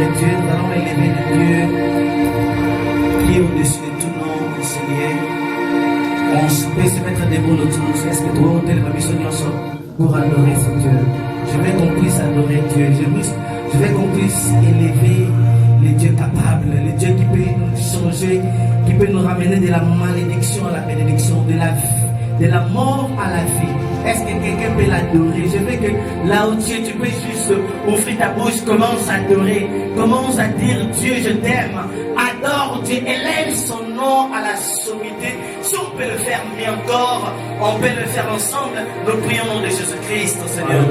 de Dieu, nous allons élever le Dieu qui est au-dessus de tout nom, Seigneur. On peut se mettre debout le tous. Est-ce que toi, tel ma mission pour adorer ce Dieu? Je veux qu'on puisse adorer Dieu. Je veux qu'on puisse élever le Dieu capable, le Dieu qui peut nous changer, qui peut nous ramener de la malédiction à la bénédiction, de la mort à la vie. Est-ce que quelqu'un peut l'adorer? Je veux que là où tu peux juste ouvrir ta bouche, commence à adorer, commence à dire Dieu, je t'aime. Adore Dieu, élève son nom à la sommité. Si on peut le faire mieux encore, on peut le faire ensemble. Nous prions au nom de Jésus-Christ, Seigneur,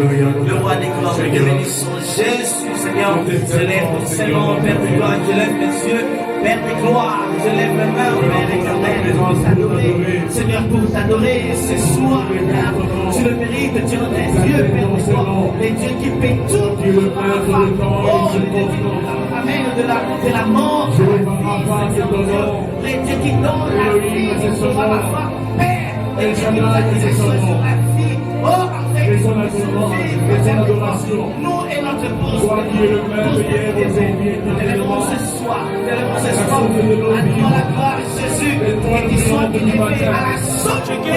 le roi des gloires. Nous te bénissons, Jésus, Seigneur. Je lève ton Seigneur, Père de gloire, je lève mes yeux, Père de gloire, je lève mes mains, Père éternel, pour t'adorer, Seigneur, pour t'adorer ce soir, Père. Tu le mérites, tu es notre Dieu, Père de gloire, le Dieu qui paie tout, oh, le Dieu qui nous amène de la mort, le Dieu qui donne la vie, ce sera la foi, Père, et Dieu qui nous a dit sur la vie, oh, en fait, nous et notre épouse, élevons ce soir, à toi la gloire, Jésus, et qui soit élevé à la sommité,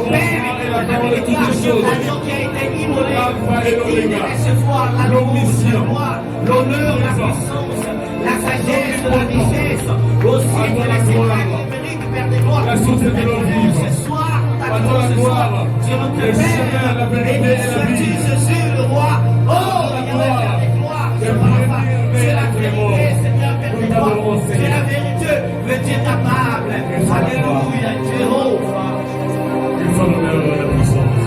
Père, l'agneau qui a été immolé, et qui recevoir l'honneur, la puissance, la sagesse, la richesse, aussi que la sécurité, mérite, Père des gloires, ce soir, à toi ce soir, Dieu notre Père, et Dieu Jésus le roi, oh, Yahweh, avec moi, c'est la vérité, Seigneur, Père des gloires, c'est la vérité, le Dieu capable, alléluia, Jéhovah. Il faut l'honneur et la puissance.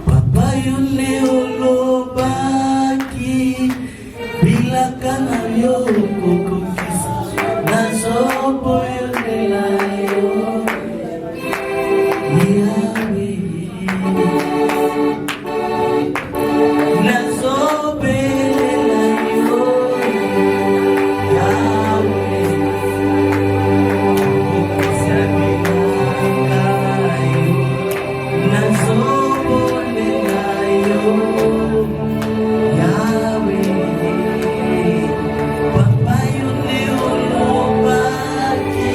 Papa yone olobaki bilaka na yo kokokisa nazobo yone la yo Yahweh nazobe la yo Yahweh kokokisa bilaka na yo nazobo la yo Yahweh Papa yone olobaki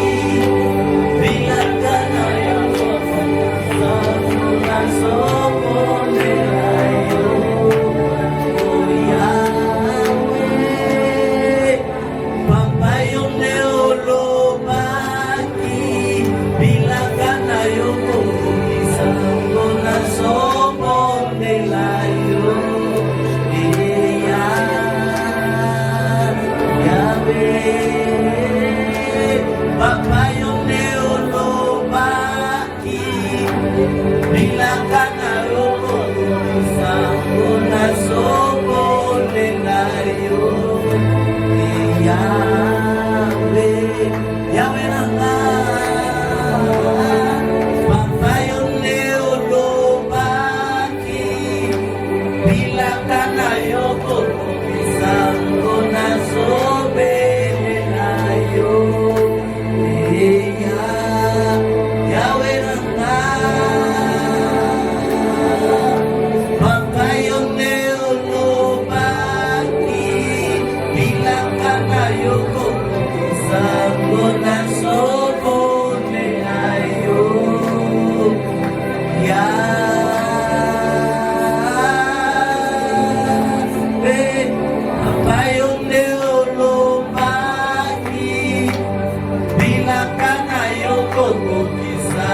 bilaka na yo nazobo la yo Yahweh Papa yone olobaki bilaka na yo kokokisa nazobo la yo Yahweh Papa yone olobaki bilaka na yo kokokisa nazobo la yo Yahweh Yahweh nanga Papa yone olobaki bilaka na yo kokokisa nazobe la yo Yahweh nanga Papa yone olobaki bilaka na yo kokokisa nazobe la yo Yahweh Papa yone olobaki bilaka na yo kokokisa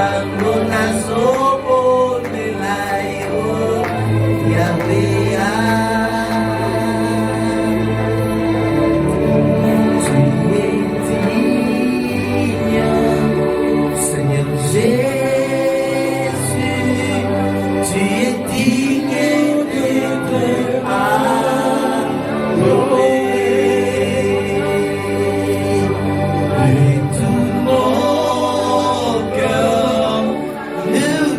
nazobe la yo Yahweh tu es digne Seigneur Jésus tu es digne d'être adoré et tout mon cœur nous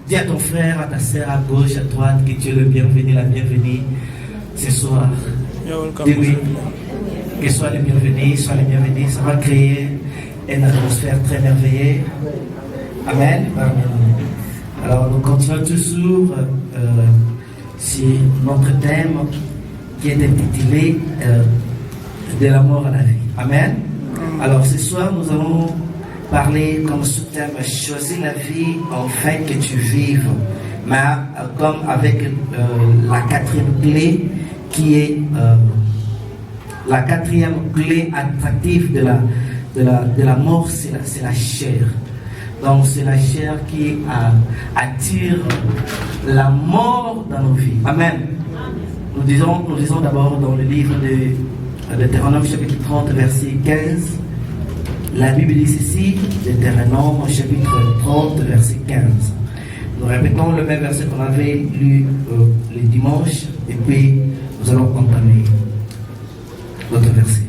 Dis à ton frère, à ta sœur, à gauche, à droite, que tu es le bienvenu, la bienvenue ce soir. Dis oui, que sois le bienvenu, sois le bienvenu. Ça va créer une atmosphère très merveilleuse. Amen. Alors nous continuons toujours sur notre thème qui est intitulé de la mort à la vie. Amen. Alors ce soir nous allons parler comme sous-thème choisis la vie en fait que tu vives, mais comme avec la quatrième clé qui est la quatrième clé attractive de la mort, c'est la chair. Donc c'est la chair qui attire la mort dans nos vies. Amen. Nous disons d'abord dans le livre de Deutéronome chapitre 30 verset 15. La Bible dit ceci, Deutéronome chapitre 30 verset 15. Nous répétons le même verset qu'on avait lu le dimanche et puis nous allons entamer notre verset.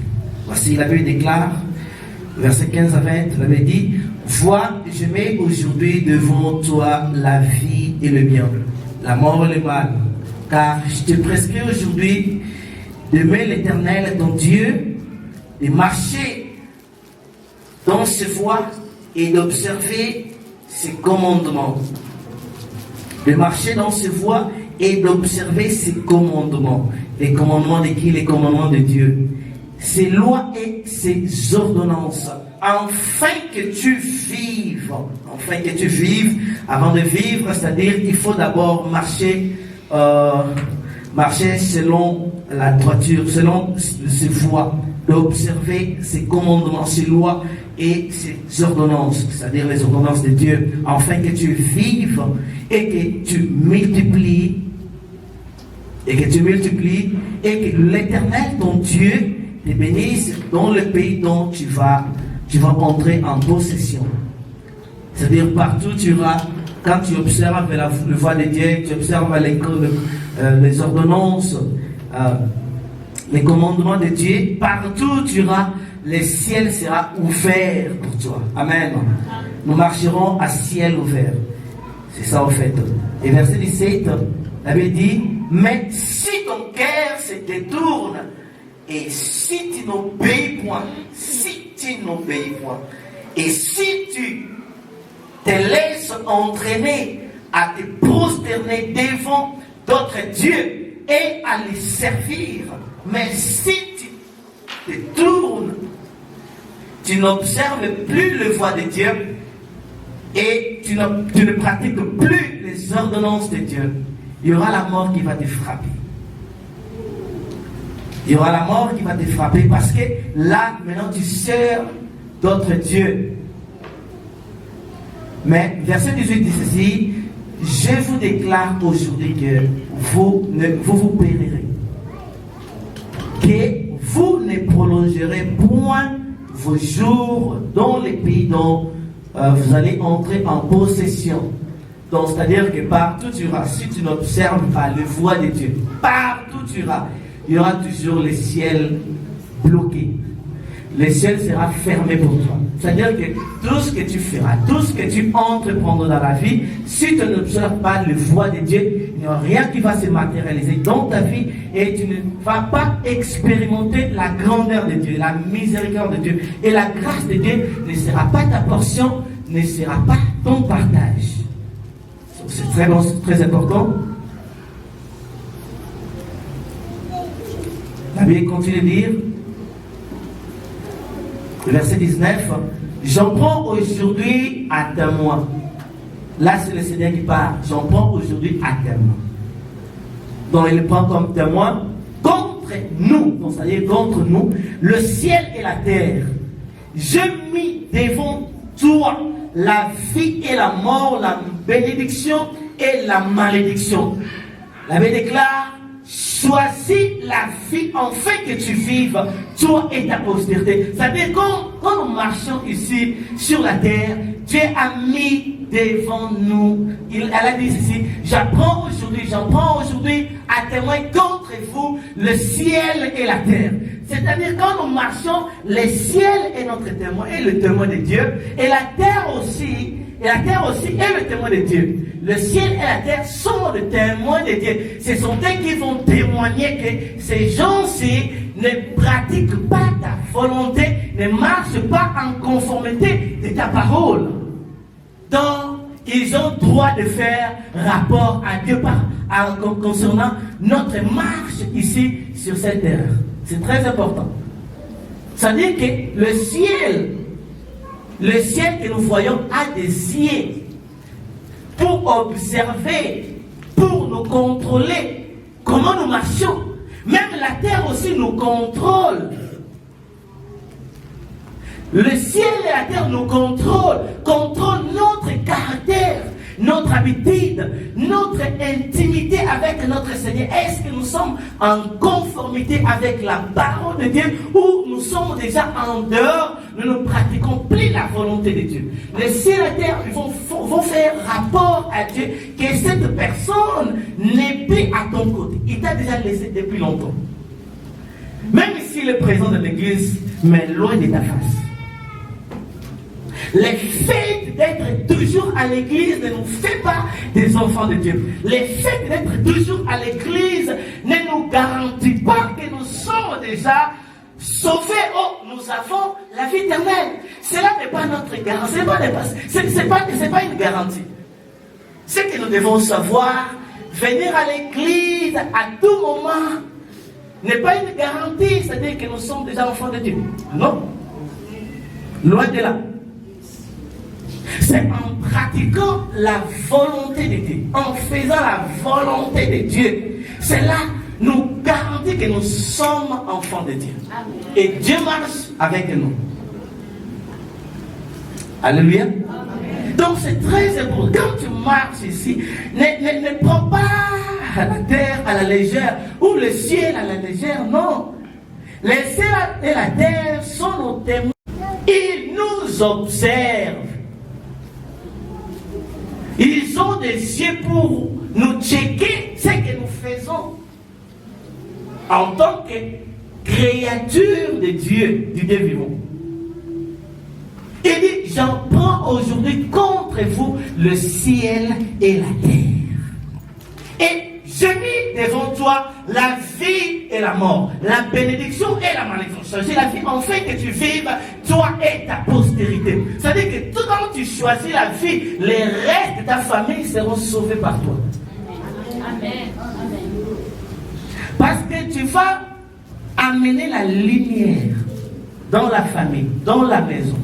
Voici la Bible déclare, verset 15 à 20, la Bible dit: vois, je mets aujourd'hui devant toi la vie et le bien, la mort et le mal. Car je te prescris aujourd'hui, d'aimer l'Éternel, ton Dieu, de marcher dans ses voies et d'observer ses commandements. de marcher dans ses voies et d'observer ses commandements. Les commandements de qui? Les commandements de Dieu. Ses lois et ses ordonnances. Afin que tu vives. Afin que tu vives. Avant de vivre, c'est-à-dire il faut d'abord marcher selon la droiture, selon ses voies, d'observer ses commandements, ses lois et ses ordonnances, c'est-à-dire les ordonnances de Dieu, afin que tu vives et que tu multiplies, et que l'Éternel, ton Dieu, te bénisse dans le pays dont tu vas entrer en possession. C'est-à-dire partout tu iras, quand tu observes la voie de Dieu, tu observes les ordonnances, les commandements de Dieu, partout tu iras, le ciel sera ouvert pour toi. Amen. Nous marcherons à ciel ouvert. C'est ça en fait. Et verset 17, la Bible dit, mais si ton cœur se détourne, et si tu n'obéis point, et si tu te laisses entraîner à te prosterner devant d'autres dieux et à les servir, mais si tu te tournes, tu n'observes plus le voie de Dieu et tu ne pratiques plus les ordonnances de Dieu, il y aura la mort qui va te frapper. Il y aura la mort qui va te frapper parce que là, maintenant, tu sers d'autres dieux. Mais verset 18 dit ceci, je vous déclare aujourd'hui que vous périrez, que vous ne prolongerez point vos jours dans les pays dont vous allez entrer en possession. Donc, c'est-à-dire que partout tu iras, si tu n'observes pas les voies de Dieu, partout tu iras, il y aura toujours le ciel bloqué. Le ciel sera fermé pour toi. C'est-à-dire que tout ce que tu feras, tout ce que tu entreprendras dans la vie, si tu n'observes pas les voies de Dieu, il n'y aura rien qui va se matérialiser dans ta vie et tu ne vas pas expérimenter la grandeur de Dieu, la miséricorde de Dieu. Et la grâce de Dieu ne sera pas ta portion, ne sera pas ton partage. C'est très bon, c'est très important. La Bible continue de dire, verset 19, j'en prends aujourd'hui à témoin. Là, c'est le Seigneur qui parle. J'en prends aujourd'hui à témoin. Donc, il le prend comme témoin contre nous. Donc, c'est-à-dire contre nous, le ciel et la terre. Je mis devant toi la vie et la mort, la bénédiction et la malédiction. La Bible déclare, choisis la vie afin que tu vives, toi et ta postérité. C'est-à-dire quand nous marchons ici sur la terre, Dieu a mis devant nous, elle a dit ceci, j'en prends aujourd'hui à témoin contre vous le ciel et la terre. C'est-à-dire quand nous marchons, le ciel est notre témoin et le témoin de Dieu, et la terre aussi est le témoin de Dieu. Le ciel et la terre sont les témoins de Dieu. Ce sont eux qui vont témoigner que ces gens-ci ne pratiquent pas ta volonté, ne marchent pas en conformité de ta parole. Donc, ils ont droit de faire rapport à Dieu concernant notre marche ici sur cette terre. C'est très important. Ça veut dire que le ciel que nous voyons a des yeux pour observer, pour nous contrôler comment nous marchons. Même la terre aussi nous contrôle. Le ciel et la terre nous contrôlent notre caractère, notre habitude, notre intimité avec notre Seigneur. Est-ce que nous sommes en conformité avec la parole de Dieu ou nous sommes déjà en dehors, nous ne pratiquons plus la volonté de Dieu? Le ciel et la terre vont faire rapport à Dieu que cette personne n'est plus à ton côté. Il t'a déjà laissé depuis longtemps. Même s'il est présent dans l'église, mais loin de ta face. Le fait d'être toujours à l'église ne nous fait pas des enfants de Dieu. Le fait d'être toujours à l'église ne nous garantit pas que nous sommes déjà sauvés. Oh, nous avons la vie éternelle. Cela n'est pas notre garantie. C'est pas une garantie. Ce que nous devons savoir, venir à l'église à tout moment n'est pas une garantie, c'est-à-dire que nous sommes déjà enfants de Dieu. Non. Loin de là. C'est en pratiquant la volonté de Dieu, en faisant la volonté de Dieu. Cela nous garantit que nous sommes enfants de Dieu. Et Dieu marche avec nous. Alléluia. Donc c'est très important. Quand tu marches ici, ne prends pas la terre à la légère ou le ciel à la légère. Non. Les ciels et la terre sont nos témoins. Ils nous observent. Ils ont des yeux pour nous checker ce que nous faisons en tant que créature de Dieu, du Dieu vivant. Il dit, j'en prends aujourd'hui contre vous le ciel et la terre. Et je mis devant toi la vie et la mort, la bénédiction et la malédiction. J'ai la vie en fait que tu vives, toi et ta postérité. C'est-à-dire que tout quand tu choisis la vie, les restes de ta famille seront sauvés par toi. Amen. Parce que tu vas amener la lumière dans la famille, dans la maison.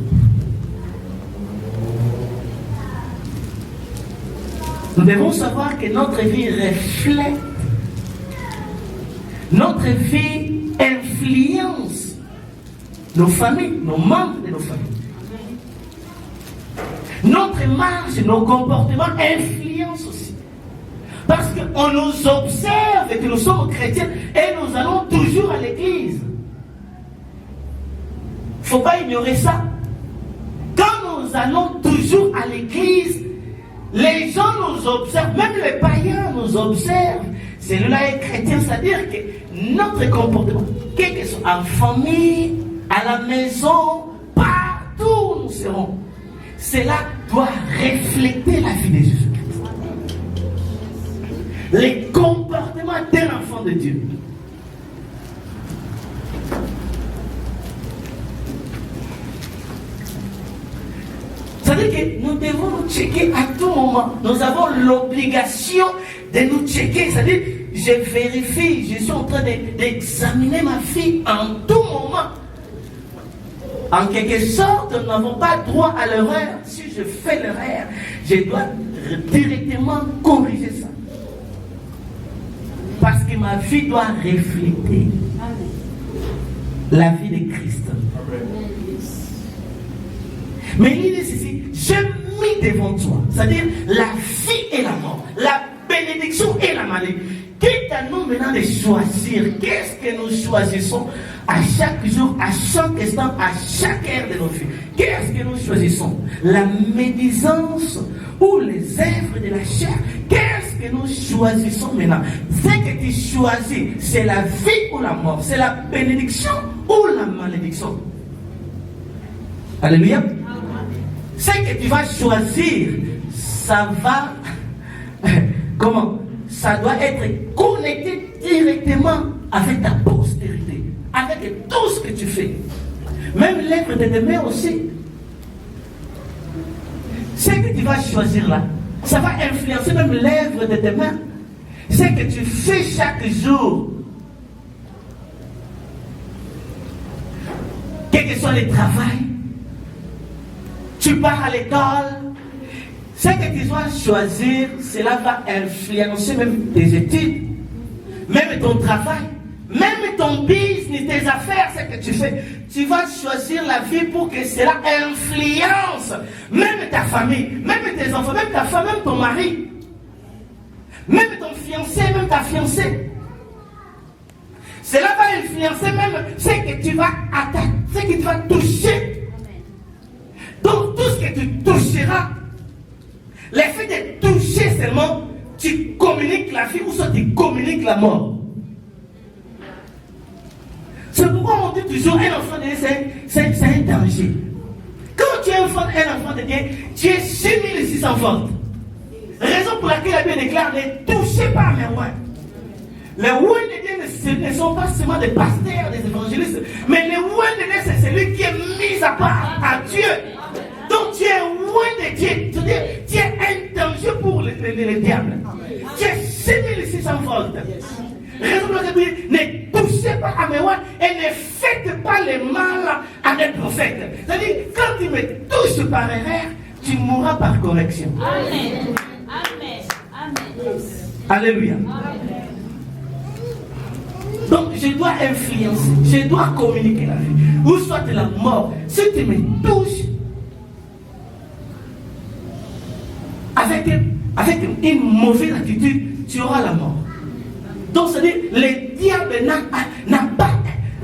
Nous devons savoir que notre vie reflète, notre vie influence nos familles, nos membres de nos familles. Notre marche, nos comportements influencent aussi. Parce qu'on nous observe et que nous sommes chrétiens et nous allons toujours à l'église. Il ne faut pas ignorer ça. Quand nous allons toujours à l'église, les gens nous observent, même les païens nous observent. Celui-là est chrétien, c'est-à-dire que notre comportement, quel que soit en famille, à la maison, partout où nous serons, cela doit refléter la vie de Jésus-Christ. Les comportements d'un enfant de Dieu. C'est-à-dire que nous devons nous checker à tout moment. Nous avons l'obligation de nous checker. C'est-à-dire, je vérifie, je suis en train d'examiner ma vie en tout moment. En quelque sorte, nous n'avons pas droit à l'erreur. Si je fais l'erreur, je dois directement corriger ça. Parce que ma vie doit refléter la vie de Christ. Mais il dit ceci, je mis devant toi, c'est-à-dire la vie et la mort, la bénédiction et la malédiction. Qu'est-ce à nous maintenant de choisir? Qu'est-ce que nous choisissons à chaque jour, à chaque instant, à chaque heure de nos vies? Qu'est-ce que nous choisissons? La médisance ou les œuvres de la chair? Qu'est-ce que nous choisissons maintenant? Ce que tu choisis, c'est la vie ou la mort? C'est la bénédiction ou la malédiction? Alléluia. Ce que tu vas choisir, ça va, comment? Ça doit être connecté directement avec ta postérité, avec tout ce que tu fais. Même l'œuvre de tes mains aussi. Ce que tu vas choisir là, ça va influencer même l'œuvre de tes mains. Ce que tu fais chaque jour, quel que soit le travail, tu pars à l'école, ce que tu dois choisir, cela va influencer même tes études, même ton travail, même ton business, tes affaires, ce que tu fais. Tu vas choisir la vie pour que cela influence même ta famille, même tes enfants, même ta femme, même ton mari, même ton fiancé, même ta fiancée. Cela va influencer même ce que tu vas attaquer, ce que tu vas toucher. Donc tout ce que tu toucheras, l'effet de toucher seulement, tu communiques la vie ou soit tu communiques la mort. C'est pourquoi on dit toujours un enfant de Dieu, c'est un danger. Quand tu es un enfant de Dieu, tu es 6600 fortes. Raison pour laquelle la Bible déclare, ne touchez pas à mes rois. Les rois de Dieu ne sont pas seulement des pasteurs, des évangélistes, mais les rois de Dieu, c'est celui qui est mis à part à Dieu. Donc tu es loin de Dieu. C'est-à-dire, tu es un danger pour les le diable. Tu es 6600 volts. Raison pour laquelle ne touchez pas à mes voix et ne faites pas le mal à mes prophètes. C'est-à-dire, quand tu me touches par erreur, tu mourras par correction. Amen. Amen. Amen. Alléluia. Donc, je dois influencer, je dois communiquer la vie. Ou soit la mort. Si tu me touches avec une mauvaise attitude, tu auras la mort. Donc, c'est-à-dire, le diable n'a pas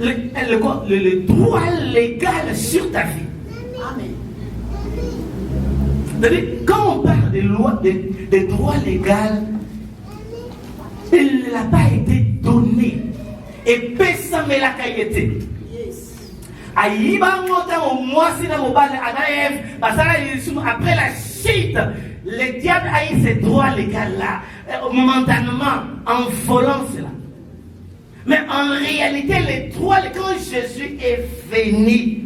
le droit légal sur ta vie. Amen. C'est-à-dire, quand on parle des droits légaux, il ne l'a pas été donné. Et personne ne l'a été. Après la chute, le diable a eu ces droits légaux là, momentanément, en volant cela. Mais en réalité, les droits, quand Jésus est venu,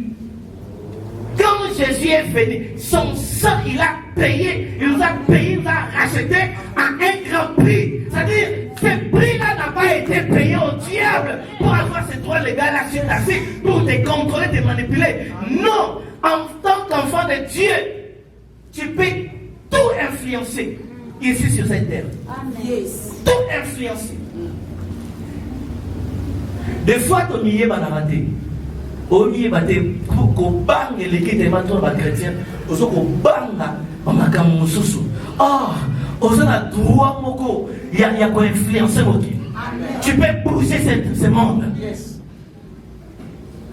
son sang, il a payé, il nous a payé, il nous a racheté à un grand prix. C'est-à-dire, ce prix-là n'a pas été payé au diable pour avoir ce droit légal là sur ta vie, pour te contrôler, te manipuler. Non, en tant qu'enfant de Dieu, tu peux tout influencer ici sur cette terre. Amen. Tout influencer. Des fois, tu n'y es pas raté. Au milieu de bang et l'équipe de matos chrétiens, au banga en macam soussou. Ah, aux droit moko, il y a quoi influencer moki. Tu peux bouger ce monde.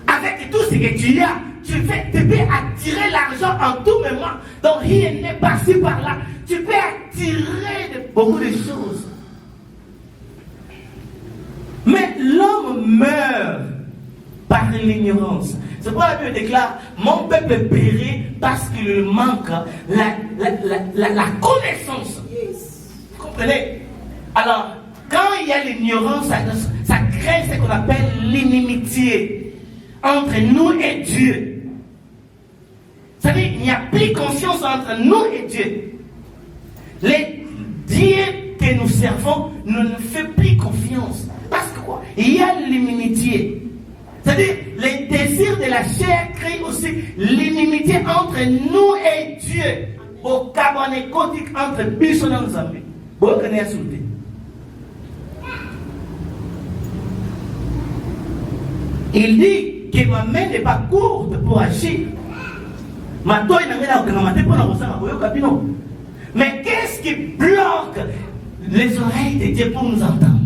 Avec tout ce que tu as, tu peux attirer l'argent en tout moment. Donc rien n'est passé par là. Tu peux attirer beaucoup de choses. Mais l'homme meurt par l'ignorance. C'est pourquoi la Bible déclare: mon peuple périt parce qu'il lui manque la connaissance. Vous comprenez? Alors, quand il y a l'ignorance, ça crée ce qu'on appelle l'inimitié entre nous et Dieu. C'est-à-dire qu'il n'y a plus confiance entre nous et Dieu. Les dieux que nous servons ne nous font plus confiance. Parce que quoi? Il y a l'inimitié. C'est-à-dire, les désirs de la chair créent aussi l'inimitié entre nous et Dieu. Au cabanet quantique entre Bishon et Nzambe. Vous connaissez. Il dit que ma main n'est pas courte pour agir. Ma toile n'a pas de. Mais qu'est-ce qui bloque les oreilles de Dieu pour nous entendre?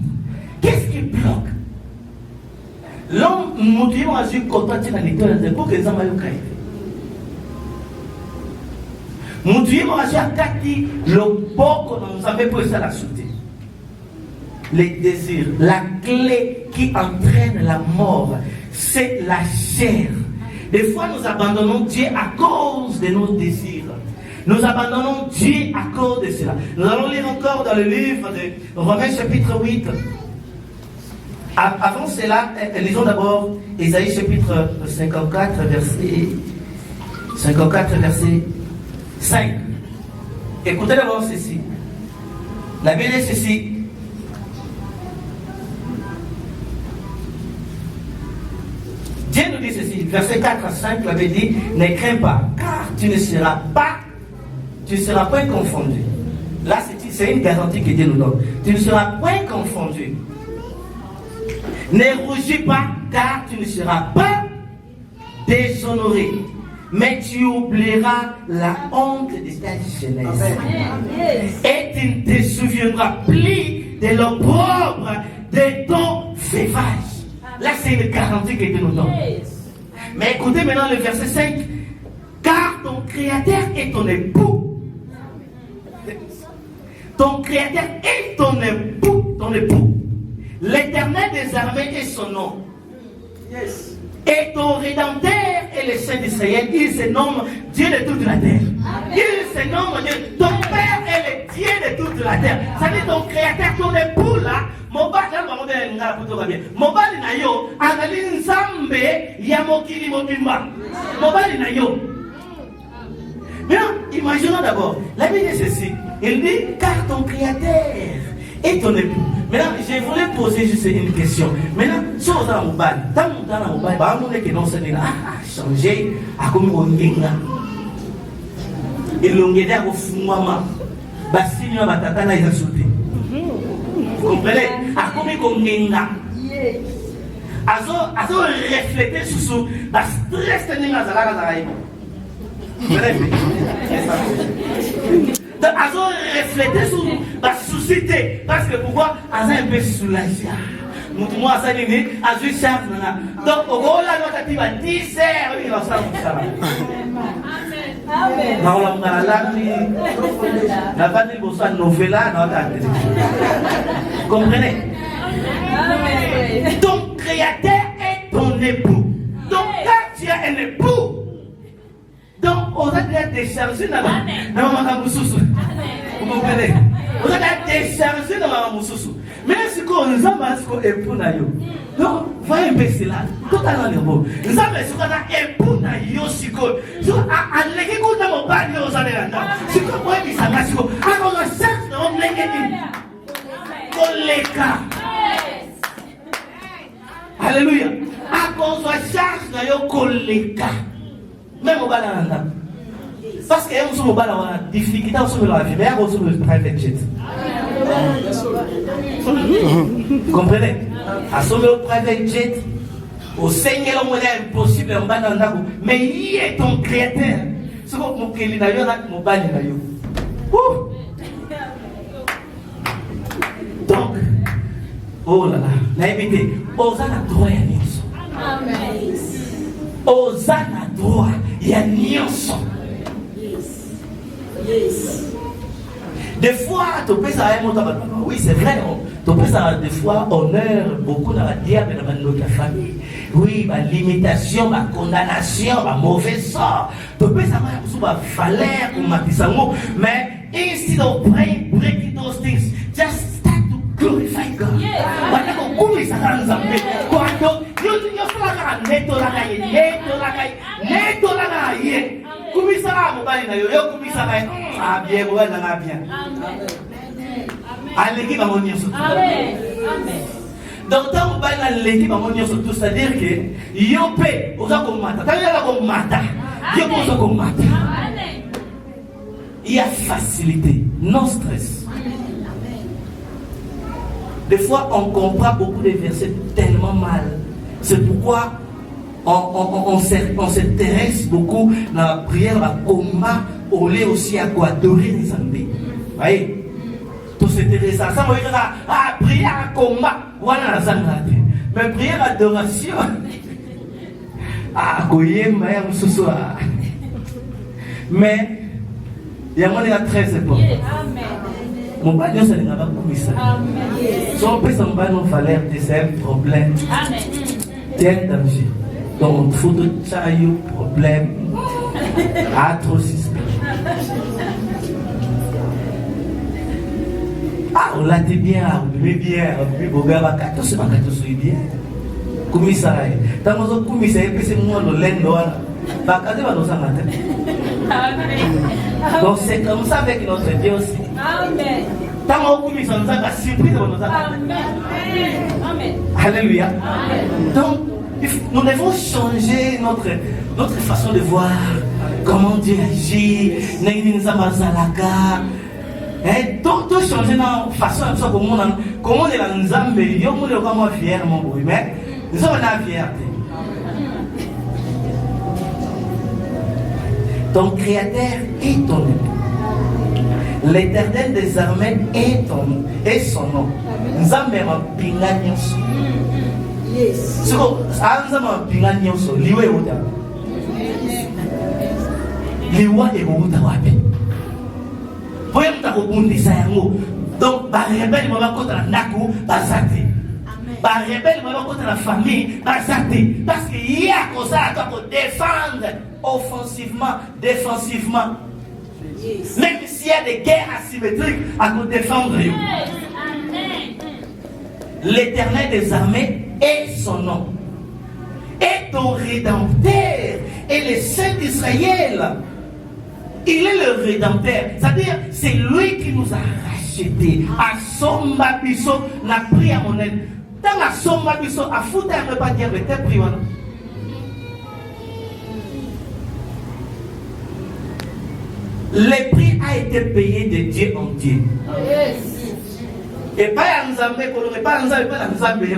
Qu'est-ce qui bloque? L'homme nous dit à Dieu quand tu as l'étoile, c'est pour que les hommes aient le créé. Nous disons à Dieu Kati, le bon qu'on nous avait posé à la sauter. Les désirs, la clé qui entraîne la mort, c'est la chair. Des fois, nous abandonnons Dieu à cause de nos désirs. Nous abandonnons Dieu à cause de cela. Nous allons lire encore dans le livre de Romains chapitre 8. Avant cela, lisons d'abord Ésaïe chapitre 54, verset 5. Écoutez d'abord ceci. La Bible est ceci. Dieu nous dit ceci, verset 4 à 5, la Bible dit: ne crains pas, car tu ne seras point confondu. Là, c'est une garantie que Dieu nous donne. Tu ne seras point confondu. Ne rougis pas, car tu ne seras pas déshonoré. Mais tu oublieras la honte de ta jeunesse. Et tu ne te souviendras plus de l'opprobre de ton veuvage. Là, c'est une garantie que Dieu nous donne. Mais écoutez maintenant le verset 5. Car ton Créateur est ton époux. Ton Créateur est ton époux. L'Éternel des armées est son nom. Et ton Rédempteur est le Saint d'Israël. Il se nomme Dieu de toute la terre. Il se nomme Dieu. Ton Père est le Dieu de toute la terre. Ça dit ton Créateur, ton époux là. Mobali na yo, anali nzambe ya mokili mobimba. Mobali na yo. Maintenant, imaginons d'abord, la Bible est ceci. Il dit, car ton créateur est ton époux. Maintenant, je voulais poser juste une question. Maintenant, si on a un mobile, tant qu'on a un mobile, on est que non, ça n'est pas changé, à comme on dit là. Et l'on est là au fond, maman. Basi nyo batata na isa sauté. Vous comprenez? À comme on est là. Azo refléter sur ce stress que nous avons. Donc, azo refléter sur la société. Parce que pourquoi? Azo un peu soulagé. Moi, ça dit, azo charge. Donc, au rôle là, nous avons 10 heures. Oui, on s'en fout. Amen. On a pas dit pour ça, novella, comprenez? Ton créateur est ton époux. Donc, quand tu as un époux, donc, on a déjà déchargé dans ma moussoussou. Vous comprenez? On a déjà déchargé dans ma moussoussou. Mais ce qu'on nous a dit, c'est époux. Donc, voyez un peu cela. Totalement nouveau. Nous avons ce qu'on a époux. Si on a l'équipe de mon père, nous allons là. Si on a dit ça, on a cherché dans l'équipe. Alléluia. À cause de la charge de nos collègues. Même au balanda. Parce que nous sommes au balanda, on a des difficultés sur la vie. Mais on sommes le private jet. Vous comprenez? À ce le private jet, au Seigneur, on est impossible en balanda. Mais il est ton créateur. C'est comme mon créateur d'ailleurs, mon balanda. Donc, oh là là, l'invité, Osana droit à Nilson. Amen. Osana droit à Nilson. Yes. Des fois, tu peux ça oui, c'est vrai, tu peux ça des fois honneur beaucoup dans la diable dans notre famille. Oui, ma limitation, ma condamnation, ma mauvais sort. Tu peux ça va valeur ou ma pisango, mais instead of praying, breaking those things, just glorify God. Wana ko kumisa ka nzambe. Kwando yo fala neto la ye. Kumisa ka mo bali na yo kumisa ka bien ko na bien. Amen. Aleki ba monyo so. Amen. Amen. Donc tant ba na leki ba monyo so, tout c'est-à-dire que yo pe oza ko mata. Ta yala ko mata. Yo ko ko mata. Amen. Il y a facilité, non stress. Des fois, on comprend beaucoup de versets tellement mal. C'est pourquoi on s'intéresse beaucoup dans la prière, à combat, au lieu aussi à quoi adorer les amis. Vous voyez? Tout s'intéresse à ça. On va prière à combat. Voilà la santé. Mais prière à adoration. Ah, goyem, ce soir. Mais, il y a moins de 13 époques. Amen. Mon bagnon, ça n'est pas comme ça. Si on peut s'en battre, on fallait c'est un problème. C'est un danger. Donc, il faut de chaillot, problème, atrocité. Ah, on l'a dit bien, on dit bien, on dit bien, on dit bien. Comme ça, tant que comme ça, c'est moi le lendo. Donc c'est comme ça avec notre Dieu aussi. Amen. Amen. Alléluia. Amen. Donc nous devons changer notre façon de voir comment Dieu agit. Donc tout changer dans façon de comment on est dans Zambé, on est vraiment fier mon bruit, mais nous sommes la fierté. Ton créateur est ton époux. L'Éternel des armées est son nom. Nous avons un pinganyo. Yes. Si vous avez un pinganyo, liwe uta. Liwa et uta wapi. Voyez que vous avez un dessin. Donc, par rebelle, vous avez un naku, bazate. Par rebelle, vous avez la famille, bazate. Parce qu'il y a comme ça pour défendre offensivement, défensivement. Yes. Même s'il y a des guerres asymétriques à nous défendre. Yes. L'Éternel des armées est son nom. Et ton rédempteur est le Saint d'Israël. Il est le rédempteur. C'est-à-dire, c'est lui qui nous a rachetés. À son babiso, n'a pris à mon aide. Dans la son babiso, à foutre un repas dire le thème privé. Le prix a été payé de Dieu en Dieu. Et pas à nous amener, pas à nous amener, pas à nous amener.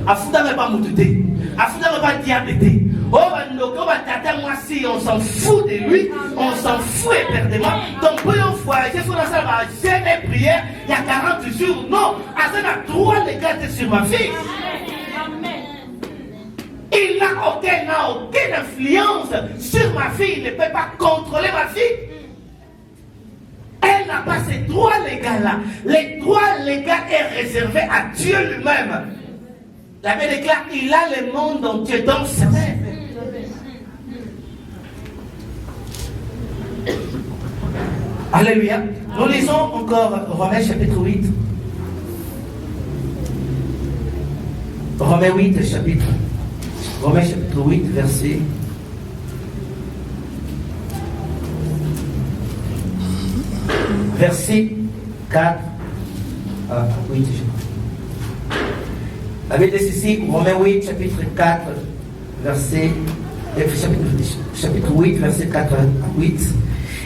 À foutre un repas moutouté. À foutre un repas diabété. On s'en fout de lui, on s'en fout éperdument. Donc, pour une fois, j'ai fait ça, j'ai mes prières, il y a 40 jours. Non, à ça, il a 3 légates sur ma fille. Il n'a aucune influence sur ma fille, il ne peut pas contrôler ma fille. Elle n'a pas ces droits légaux-là. Les droits légaux est réservé à Dieu lui-même. La Bible déclare, il a le monde entier dans ses mains. Alléluia. Nous lisons encore Romains chapitre 8. Romains 8 chapitre 8 verset 4 à 8. La Bible dit ici, Romains 8 chapitre 4 chapitre 8 verset 4 à 8.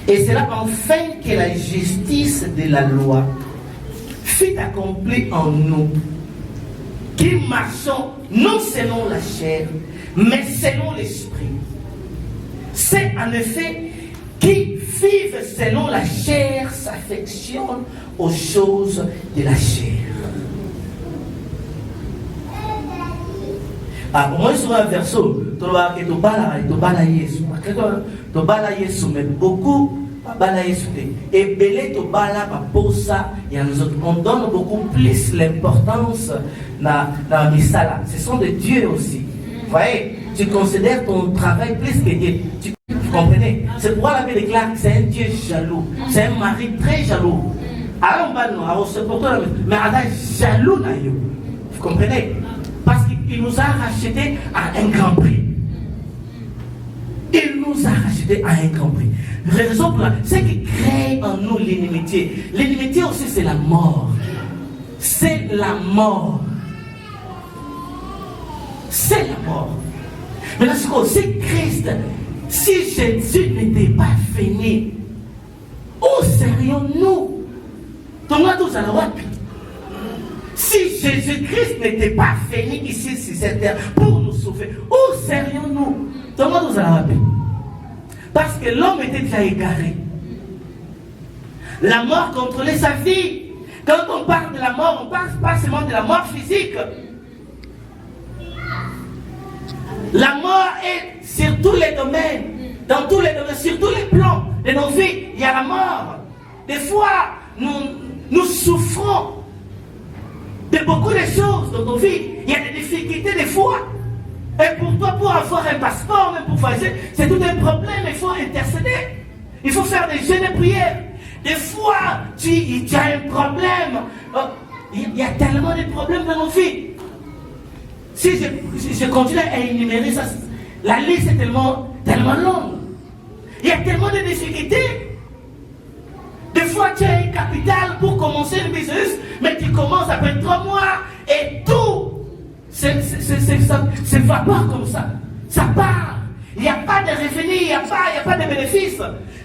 Et c'est là enfin que la justice de la loi fut accomplie en nous, qui marchons non selon la chair, mais selon l'esprit. C'est en effet qui vivent selon la chair s'affectionnent aux choses de la chair. Ah, moi, sur un verso, tu vas que tu bala Yesu. Tu bala Yesu, mais beaucoup bala Yesu. Et belé tu bala pour ça, on donne beaucoup plus l'importance dans la misala. Ce sont de Dieu aussi. Vous voyez, tu considères ton travail plus que Dieu. Vous comprenez? C'est pourquoi la Bible déclare que c'est un Dieu jaloux. C'est un mari très jaloux. Alors, mais on jaloux. Vous comprenez? Parce qu'il nous a rachetés à un grand prix. Il nous a rachetés à un grand prix. Raison pour laquelle, c'est qui crée en nous l'inimitié. L'inimitié aussi, c'est la mort. C'est la mort. C'est la mort. Maintenant, c'est Christ. Si Jésus n'était pas venu, où serions-nous? Tous à la wapi. Si Jésus-Christ n'était pas venu ici sur cette terre pour nous sauver, où serions-nous? Tous à la wapi. Parce que l'homme était déjà égaré. La mort contrôlait sa vie. Quand on parle de la mort, on ne parle pas seulement de la mort physique. La mort est sur tous les domaines, dans tous les domaines, sur tous les plans de nos vies. Il y a la mort. Des fois, nous souffrons de beaucoup de choses dans nos vies. Il y a des difficultés des fois. Et pour toi, pour avoir un passeport, même pour voyager, c'est tout un problème. Il faut intercéder. Il faut faire des jeûnes et prières. Des fois, tu as un problème. Il y a tellement de problèmes dans nos vies. Si je continue à énumérer ça, la liste est tellement longue. Il y a tellement de difficultés. Des fois, tu as un capital pour commencer le business, mais tu commences après 3 mois et tout ça va pas comme ça. Ça part. Il n'y a pas de revenus, il n'y a pas de bénéfices.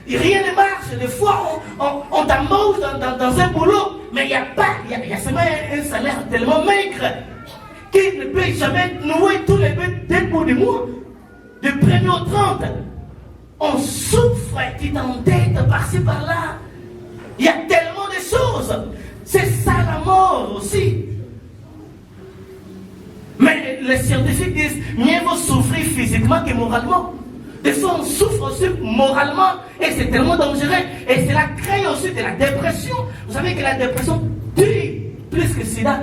Rien ne marche. Des fois, on t'embauche dans un boulot, mais il y a seulement un salaire tellement maigre qu'il ne peut jamais nouer tous les bouts du mois. Du 1er au 30. On souffre, tu t'entêtes par-ci par-là. Il y a tellement de choses. C'est ça la mort aussi. Mais les scientifiques disent mieux vaut souffrir physiquement que moralement. Des fois on souffre aussi moralement et c'est tellement dangereux. Et cela crée aussi de la dépression. Vous savez que la dépression tue plus que sida.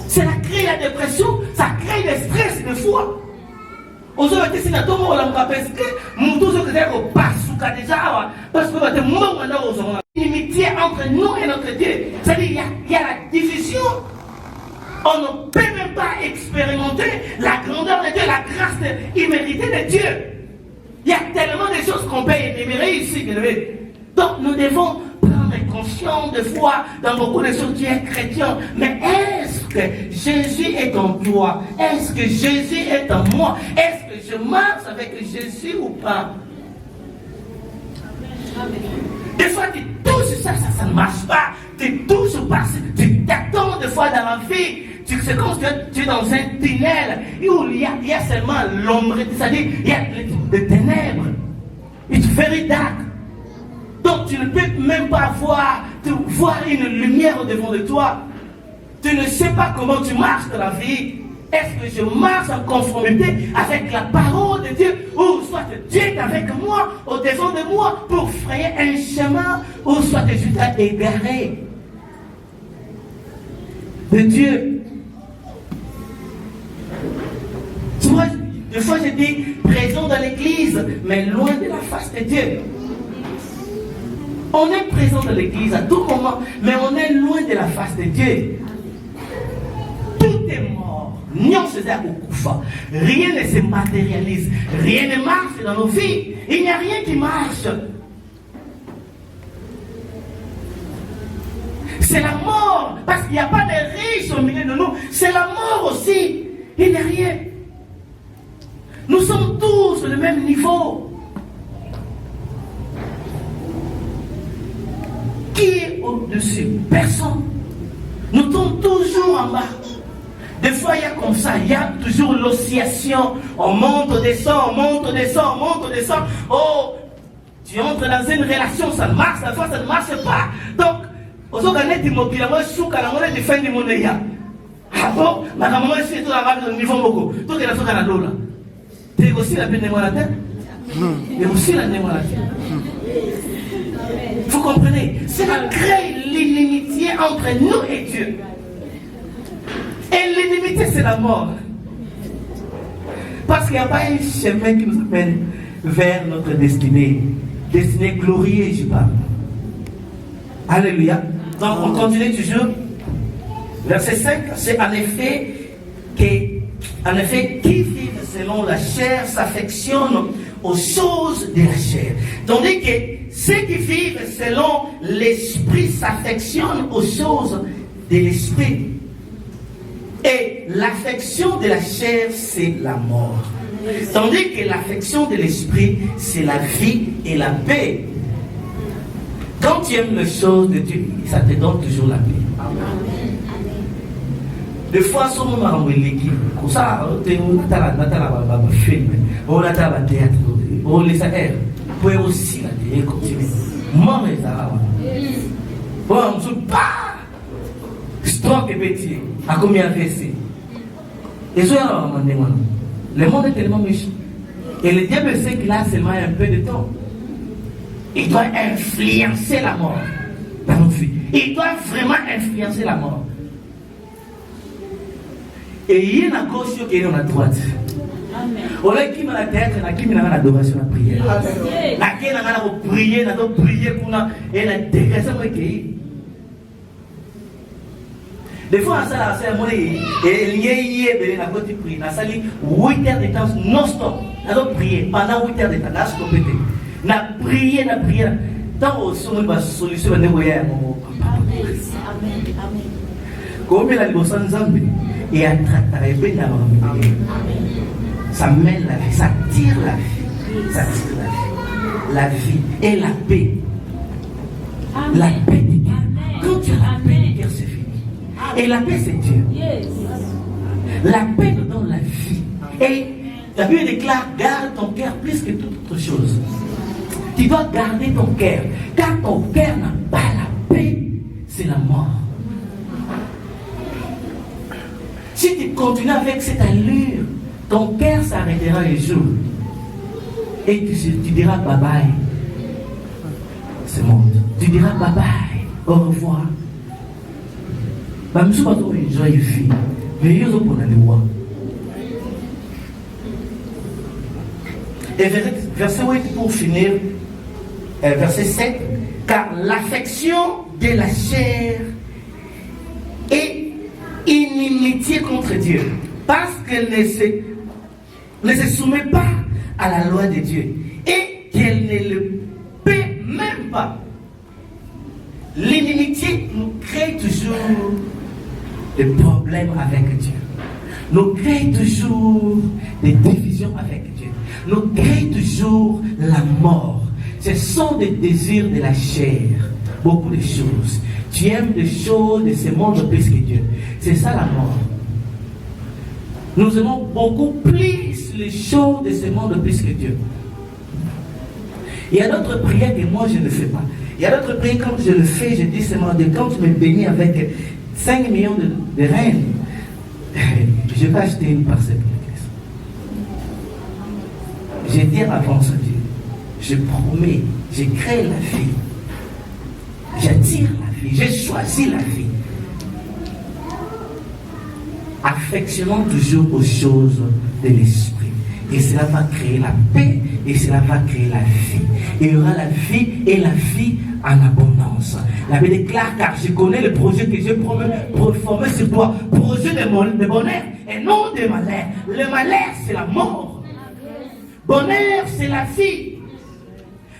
Cela crée la dépression, ça crée le stress des fois. Aujourd'hui, si nous avons l'amitié entre nous et notre Dieu, c'est-à-dire il y a la division. On ne peut même pas expérimenter la grandeur de Dieu, la grâce imméritée de Dieu. Il y a tellement de choses qu'on peut énumérer ici. Donc nous devons prendre conscience de foi dans beaucoup de choses. Tu es chrétien, mais est-ce que Jésus est en toi? Est-ce que Jésus est en moi? Est-ce que je marche avec Jésus ou pas? Des fois tu touches ça ne marche pas. Tu touches pas, tu t'attends des fois dans la vie. C'est comme si tu es dans un tunnel où il y a seulement l'ombre, c'est-à-dire il y a des ténèbres. It's very dark. Donc tu ne peux même pas voir une lumière devant de toi. Tu ne sais pas comment tu marches dans la vie. Est-ce que je marche en conformité avec la parole de Dieu, ou soit Dieu est avec moi, au devant de moi, pour frayer un chemin, ou soit je suis égaré de Dieu. Tu vois, des fois je dis présent dans l'église, mais loin de la face de Dieu. On est présent dans l'église à tout moment, mais on est loin de la face de Dieu. Tout est mort. Rien ne se matérialise. Rien ne marche dans nos vies. Il n'y a rien qui marche. C'est la mort. Parce qu'il n'y a pas de riches au milieu de nous. C'est la mort aussi. Il n'y a rien. Nous sommes tous sur le même niveau. Qui est au-dessus? Personne. Nous tombons toujours en bas. Des fois, il y a comme ça, il y a toujours l'oscillation. On monte, on descend, on monte, on descend, on monte, on descend. Oh, tu entres dans une relation, ça marche, la fois ça ne marche pas. Donc, aux autres années, tu m'obliges, moi, je suis à la monnaie de fin du monde. Ah bon, ma maman, je suis tout là-bas au niveau beaucoup. Tout est là sur Canada. Tu es aussi la peine de moi la tête? Et aussi la peine de moi la tête. Vous comprenez? Cela crée l'inimitié entre nous et Dieu. Et l'inimitié, c'est la mort. Parce qu'il n'y a pas un chemin qui nous amène vers notre destinée. Destinée glorieuse, je parle. Alléluia. Donc, on continue toujours. Verset 5, c'est en effet, qui vivent selon la chair s'affectionnent aux choses de la chair. Tandis que ceux qui vivent selon l'esprit s'affectionnent aux choses de l'esprit. Et l'affection de la chair, c'est la mort. Tandis que l'affection de l'esprit, c'est la vie et la paix. Quand tu aimes les choses de Dieu, ça te donne toujours la paix. Des fois, si on a l'équipe, comme ça, on a un film, on a un théâtre, on les a pour aussi la télé continuer. Moi, les arabes. On ne joue pas. Stroke et petit, à combien versé? Et je le monde est tellement méchant. Et le diable sait qu'il a seulement un peu de temps. Il doit influencer la mort dans notre vie. Il doit vraiment influencer la mort. Et il y a une gauche qui est à la droite. On a qui m'a la tête, on a qui m'a l'adoration, la prière. La qui m'a la prière, la prière pour la et la dégradation qui est. Des fois, ça a fait et il y a la côté prière. On a sali 8 heures de temps non-stop. On a prié pendant 8 heures de temps. On a stoppé. On a prié, on a prié. Tant au sommet, on a solution. On a envoyé à mon papa. Comme il a dit au Sanzambi, et à traiter ça mène la vie, ça tire la vie. Ça tire la vie. La vie et la paix. La paix du cœur. Quand tu as la paix du cœur, c'est fini. Et la paix, c'est Dieu. La paix nous donne la vie. Et la Bible déclare, garde ton cœur plus que toute autre chose. Tu dois garder ton cœur. Car ton cœur n'a pas la paix, c'est la mort. Si tu continues avec cette allure, ton cœur s'arrêtera un jour. Et tu diras bye bye. Ce monde. Tu diras bye bye. Au revoir. Je ne suis pas trop une joyeuse fille. Mais je suis pour aller voir. Et verset 8 pour finir. Verset 7. Car l'affection de la chair est inimitié contre Dieu. Parce qu'elle ne se soumet pas à la loi de Dieu. des problèmes avec Dieu. Nous créons toujours des divisions avec Dieu. Nous créons toujours la mort. Ce sont des désirs de la chair. Beaucoup de choses. Tu aimes des choses de ce monde plus que Dieu. C'est ça la mort. Nous aimons beaucoup plus les choses de ce monde plus que Dieu. Il y a d'autres prières que moi je ne fais pas. Il y a d'autres prières quand je le fais, je dis seulement de quand tu me bénis avec 5 millions de reines, je vais acheter une parcelle pour l'église. Je dis en avance à Dieu, je promets, je crée la vie, j'attire la vie, j'ai choisi la vie. Affectionnons toujours aux choses de l'esprit. Et cela va créer la paix, et cela va créer la vie. Il y aura la vie et la vie en abondance. La Bible déclare, car je connais le projet que j'ai formé sur toi, projet de bonheur et non de malheur. Le malheur, c'est la mort. Bonheur, c'est la vie.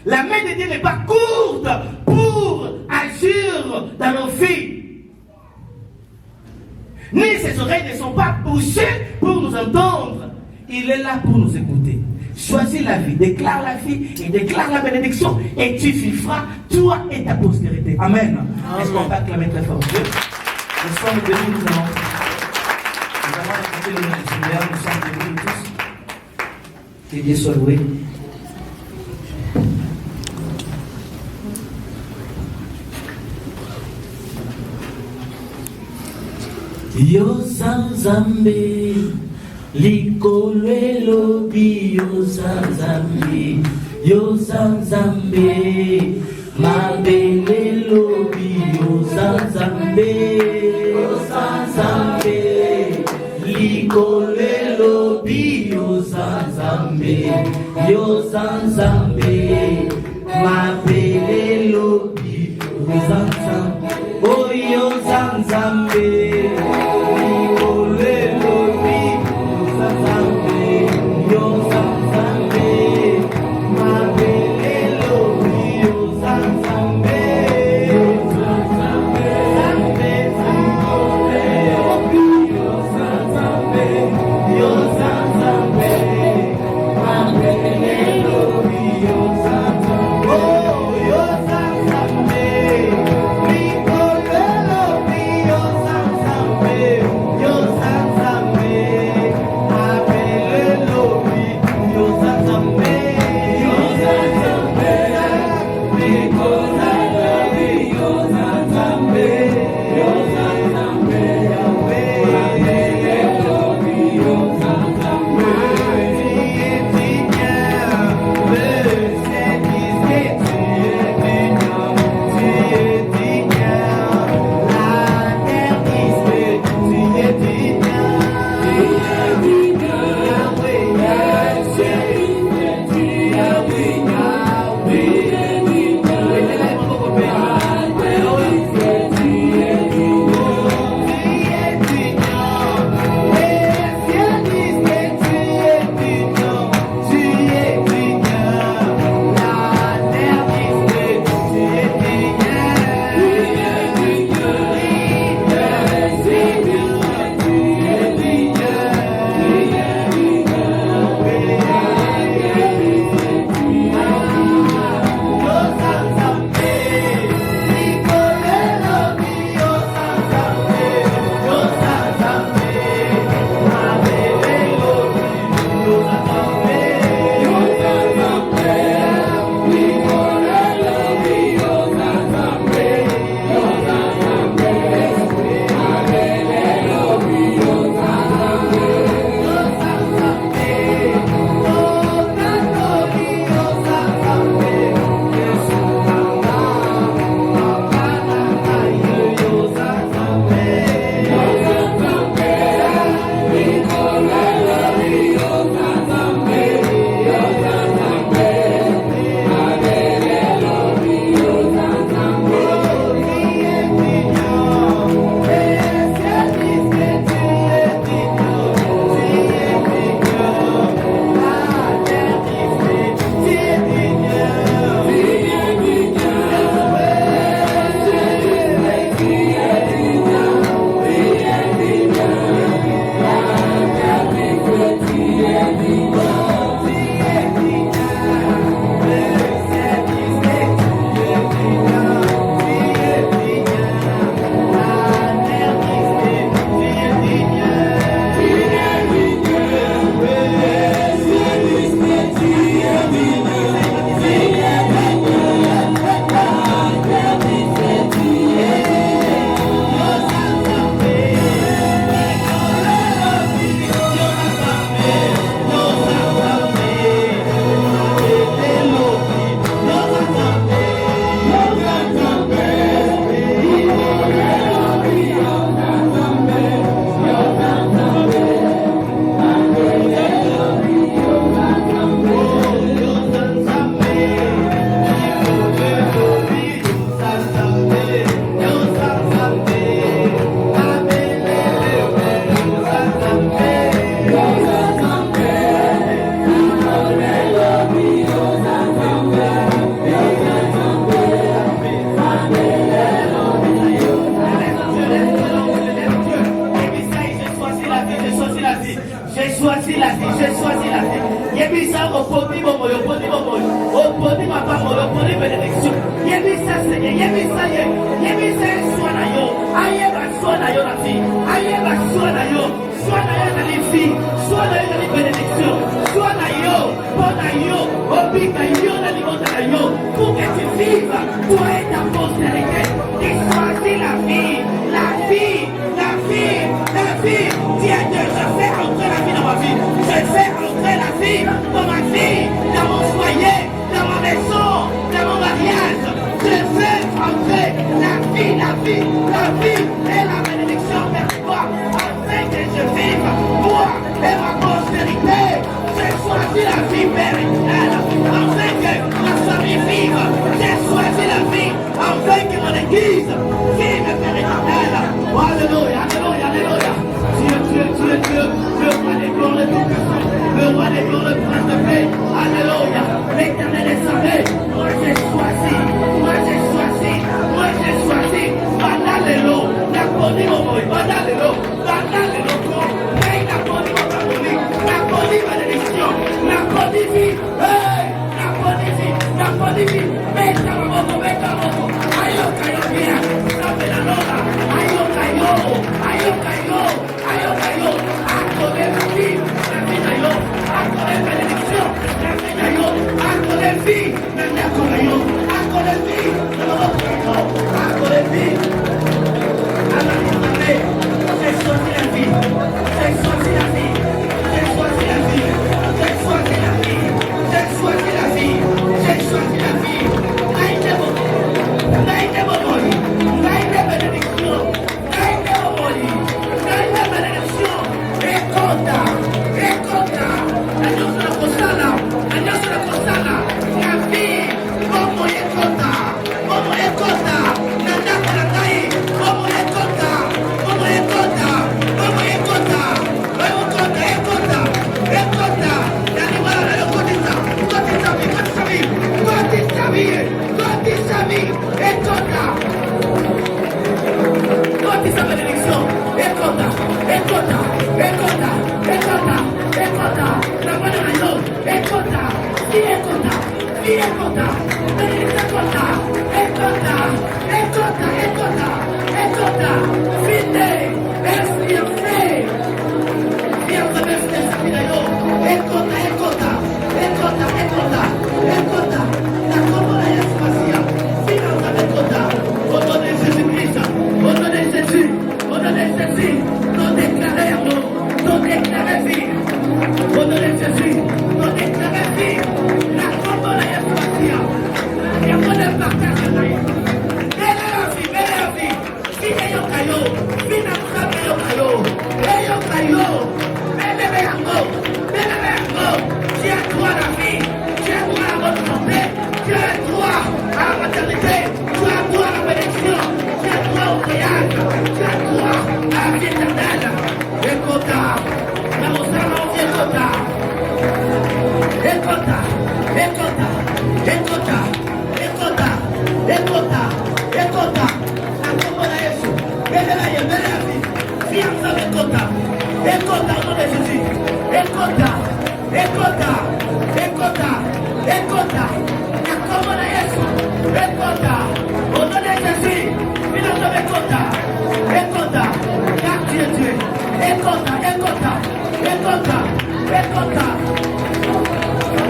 La main de Dieu n'est pas courte pour agir dans nos vies. Ni ses oreilles ne sont pas bouchées pour nous entendre. Il est là pour nous écouter. Choisis la vie, déclare la vie et déclare la bénédiction et tu vivras, toi et ta postérité. Amen. Est-ce qu'on va acclamer très fort Dieu? Nous sommes bénis, nous allons écouter le nom du Seigneur, nous sommes bénis tous. Que Dieu soit loué. Yo Zanzambe, likolo elobi yo Zanzambe, yo Zanzambe, mabele elobi yo Zanzambe, yo Zanzambe, likolo elobi yo Zanzambe, yo Zanzambe, mabele elobi yo Zanzambe, oh yo Zanzambe. Oh, choisi la vie, j'ai choisi la vie. Yebisa oponi bomo, oponi bomo, oponi papa, oponi bénédiction. Yebisa Seigneur, yebisa ye, yebisa soina yo, ayeba soina yo la vie, ayeba soina yo la vie, soina yo la bénédiction, soina yo, bona yo, obika yo la libota yo, pour que tu vives, toi et ta postérité. Tu choisis la vie, la vie, la vie, la vie. Dis à Dieu, je fais entrer la vie dans ma vie, je fais entrer la vie dans ma vie, dans mon foyer, dans ma maison, dans mon mariage. Je fais entrer la vie, la vie, la vie et la bénédiction vers toi, afin que je vive, moi et ma postérité. J'ai choisi la vie véritable, afin que ma famille vive. J'ai choisi la vie, afin que mon église vive véritable. Alléluia, alléluia, alléluia. Dieu, le roi des gloires, le tout-puissant, le roi des gloires, le prince de paix. Alléluia, l'éternel est sauvé. Moi j'ai choisi, moi j'ai choisi, moi j'ai choisi. Banalelo, la poni momoy, banalelo, banalelo, la poni momoy, la poni bénédiction, la poni vie, la poni vie, la poni vie. Meta momo, ayo kayo bien, sabe la lola, ayo kayo, ayo kayo. Acte de vie, la vie d'ailleurs, acte de bénédiction, la vie d'ailleurs, acte de vie, la vie d'ailleurs, acte de vie, acte de vie. J'ai choisi la vie, j'ai choisi la vie, j'ai choisi la vie, j'ai choisi la vie, j'ai choisi la vie, j'ai choisi la vie. Naïde bénédiction, naïde omoli.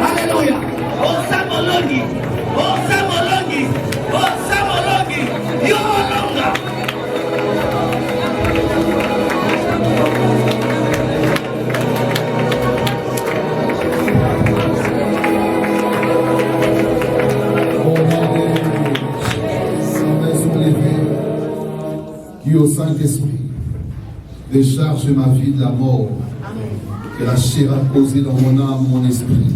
Alléluia. Osamologi. Osamologi. Osamologi. Yolonga. Qui au Saint-Esprit décharge ma vie de la mort que la chair a causé dans mon âme, mon esprit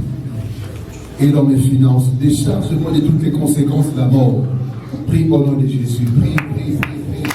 et dans mes finances. Décharge-moi de toutes les conséquences de la mort. Prie au nom de Jésus. Prie, prie, prie, prie.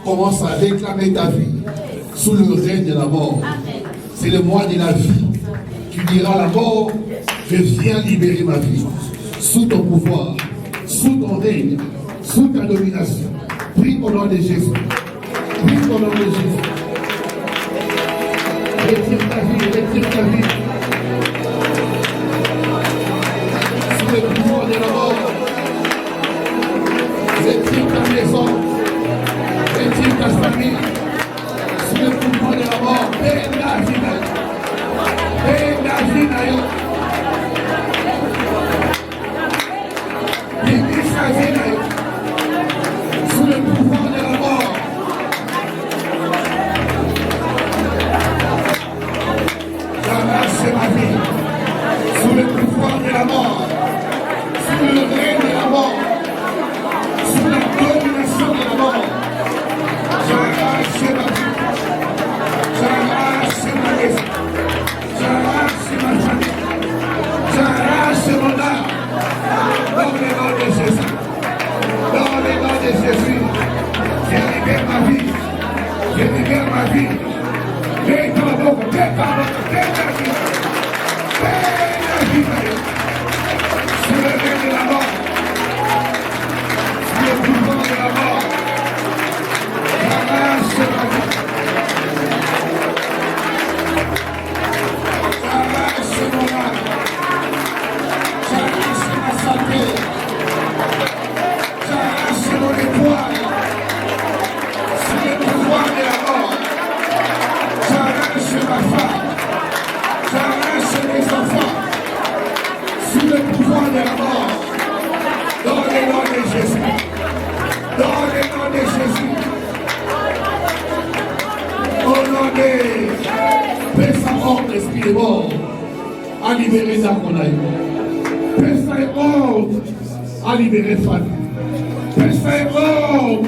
commence à réclamer ta vie sous le règne de la mort. C'est le mois de la vie. Tu diras à la mort, je viens libérer ma vie. Sous ton pouvoir, sous ton règne, sous ta domination. Prie au nom de Jésus. Prie au nom de Jésus. Retire ta vie, retire ta vie. Sous le pouvoir de la mort. Retire ta maison. Retire ta famille. Sous le pouvoir de la mort. Paix la vie. Paix la vie. Libère sa vie. Sous le pouvoir de la mort. J'arrache ma vie. Sous le pouvoir de la mort. Sous le règne de la mort. Sous la domination de la mort. J'arrache ma vie. J'arrache ma maison. J'arrache ma famille. J'arrache mon âme. Dans le nom de Jésus. Dans le nom de Jésus. Je libère ma vie. Je libère ma vie. Paix ta boca, paix ta boca, paix ta vie. Paix la vie. Sous le règne de la mort. Sous le pouvoir de la mort. J'arrache ma vie. J'arrache mon âme. J'arrache ma santé. J'arrache mon espoir. Sous le pouvoir de la mort. J'arrache ma femme. J'arrache mes enfants. Sous le pouvoir de la mort. Dans le nom de Jésus. Dans le nom de Jésus. Au nom de Paix sa mort, l'esprit de mort. À libérer Zakonaï. Paix sa mort. À libérer Fanny. Paix sa mort.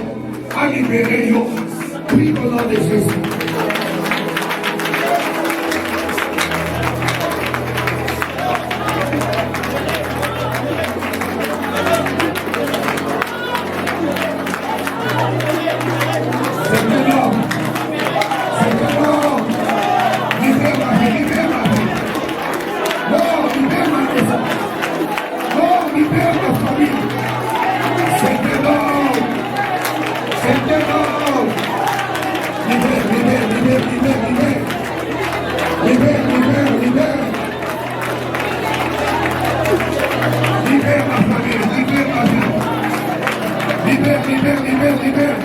À libérer Yo. Oui, au nom de Jésus. Libère.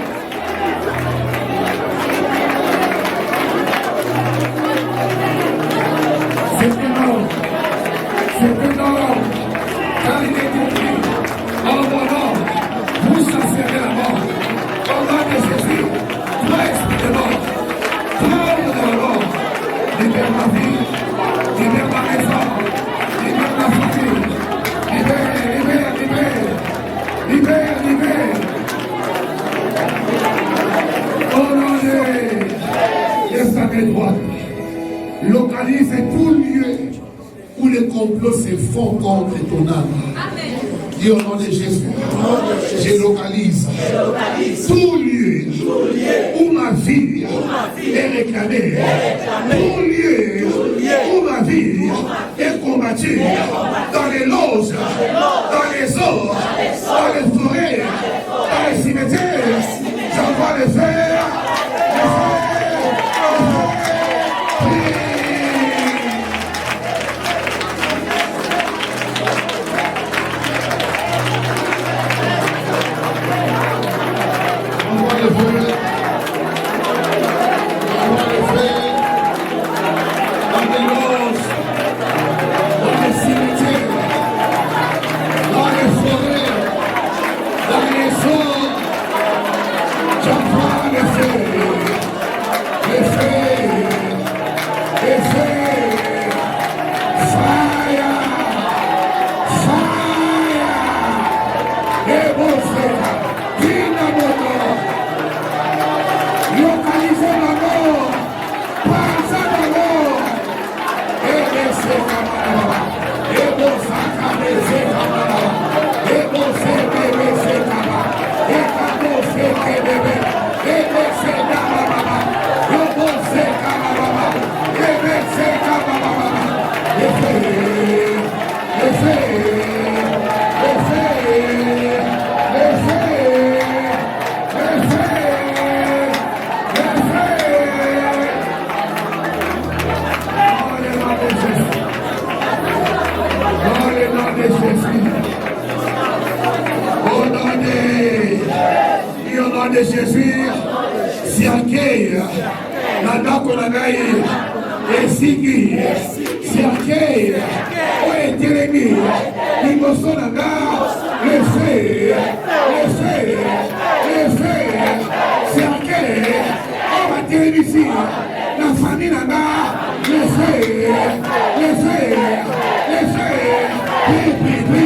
C'est un homme, car il est compris. En mon nom, vous chasserez la mort. Au nom de Jésus, toi esprit de mort, toi de la mort, libère ma vie, libère ma maison, libère ma famille, libère. Au nom de sa droite, localise tout lieu où les complots se font contre ton âme. Dis au nom de Jésus, je localise tout lieu où ma vie est réclamée, tout lieu où ma vie est combattue, dans les loges, dans les eaux, dans les forêts, dans les cimetières, j'envoie le fer. Jésus, Siaké, Nadako Nagaï, Esigi, Siaké, Oetelemi, Liboso Naga, le feu, Siaké, on va tirer ici, la famille Naga, le feu, oui.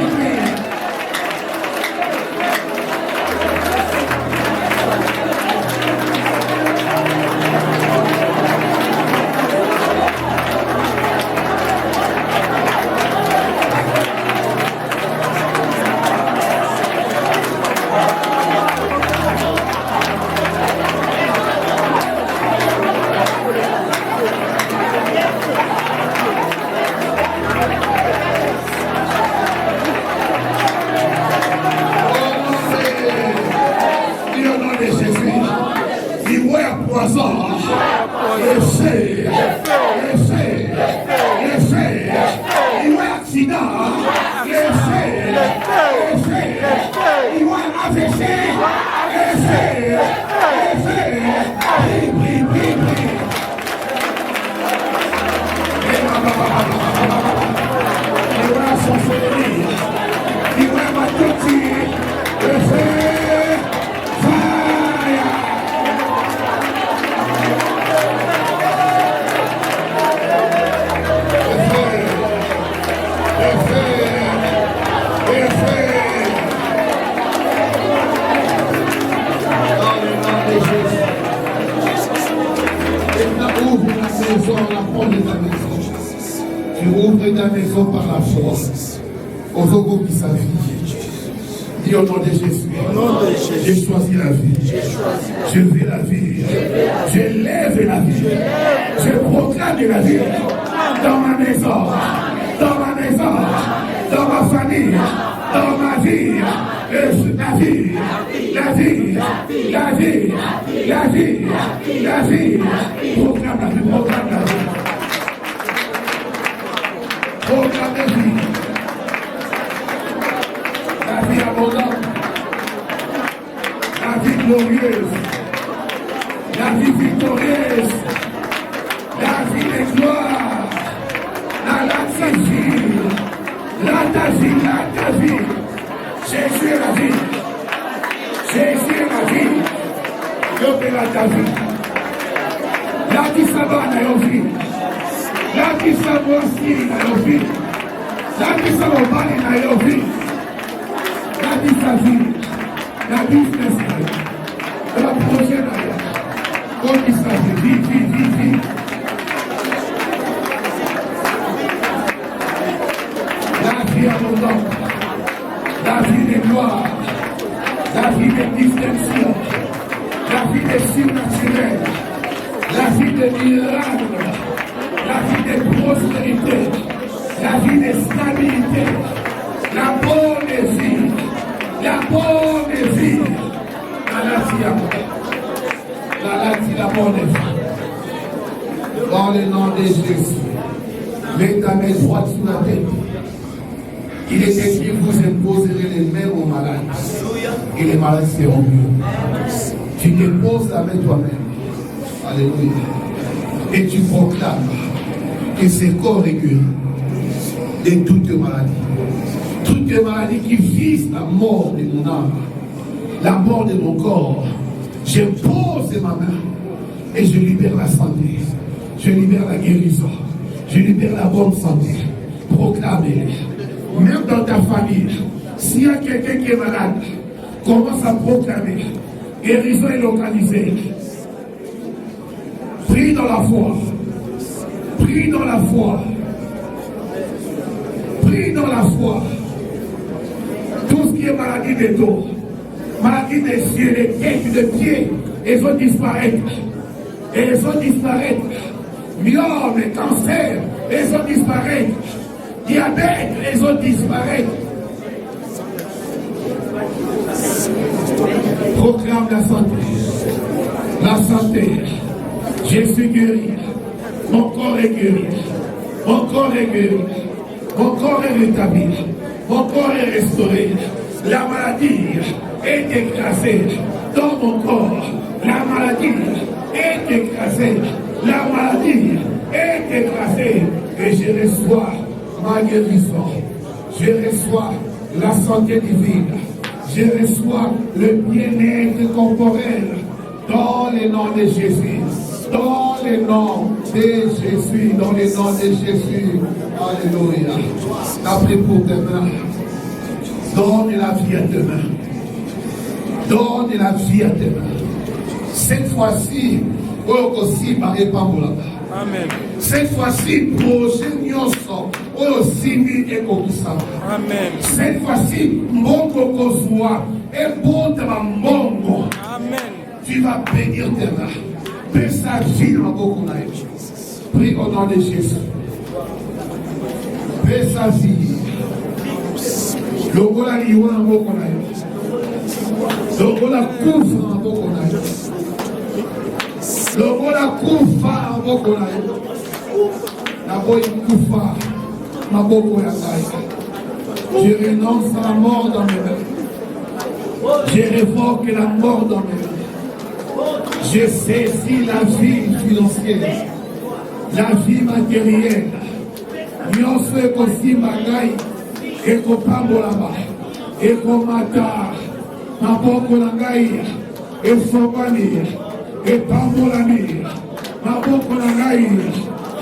Ta maison par la force, aux ogos qui s'affichent. Dis au nom de Jésus, j'ai choisi la vie, je vais la vie, je lève la vie, je proclame la vie dans ma maison, dans ma famille, dans ma vie, la vie, proclame la vie. Proclame la vie. La vie abondante. La vie glorieuse. La vie victorieuse. La vie de gloire. La vie. Jésus est la vie. Jésus est la vie. Dieu est la vie. La vie s'abonne à la vie. La qui s'abonne à la vie, la qui s'abonne à la vie, la qui s'abonne, la business, la prochaine, comme il s'agit, vie. La vie abondante, la vie de gloire, la vie de distinction, la vie de surnaturel, la vie de miracle. La vie de prospérité, la vie de stabilité, la bonne vie, la bonne vie. Dans le nom de Jésus, mets ta main droite sur la tête. Il est écrit, vous imposerez les mains aux malades, et les malades seront mieux. Tu te poses la main toi-même. Alléluia. Et tu proclames que ce corps est guéri de toutes maladies. Toutes les maladies qui visent la mort de mon âme, la mort de mon corps. Je pose ma main et je libère la santé. Je libère la guérison. Je libère la bonne santé. Proclamez. Même dans ta famille, s'il y a quelqu'un qui est malade, commence à proclamer. Guérison est localisée. Prie dans la foi. Prie dans la foi. Prie dans la foi. Tout ce qui est maladie de dos, maladie des cieux, des têtes, des pieds, elles vont disparaître. Elles vont disparaître. Myome, cancer, elles vont disparaître. Diabète, elles vont disparaître. Proclame la santé. La santé. Je suis guéri. Mon corps est guéri. Mon corps est guéri. Mon corps est rétabli. Mon corps est restauré. La maladie est écrasée. dans mon corps. La maladie est écrasée. La maladie est écrasée. Et je reçois ma guérison. Je reçois la santé divine. Je reçois le bien-être corporel. Dans le nom de Jésus. Dans le nom de Jésus. Dans le nom de Jésus. Alléluia. Après pour demain. Donne la vie à demain. Donne la vie à demain. Cette fois-ci, aussi paraît pas mon là-bas. Amen. Cette fois-ci, projet nyonso, aussi vite et comme ça. Amen. Cette fois-ci, mbongo kozwa, et bon de ma mbongo. Amen. Tu vas bénir tes mains. Paix sa vie dans beaucoup naïf. Prie au nom de Jésus. Paix sa vie. Logo la liwa dans beaucoup naïf. Logo la couvre dans beaucoup naïf. Logo la kufa maboko na yo. Na boy kufa maboko ya kai. Je renonce à la mort dans mes mains. Je révoque la mort dans mes mains. Je saisis la vie financière, la vie matérielle. Nyonso ekosimba ngai ekopambolama ekomata maboko na ngai efobani epambolami maboko na ngai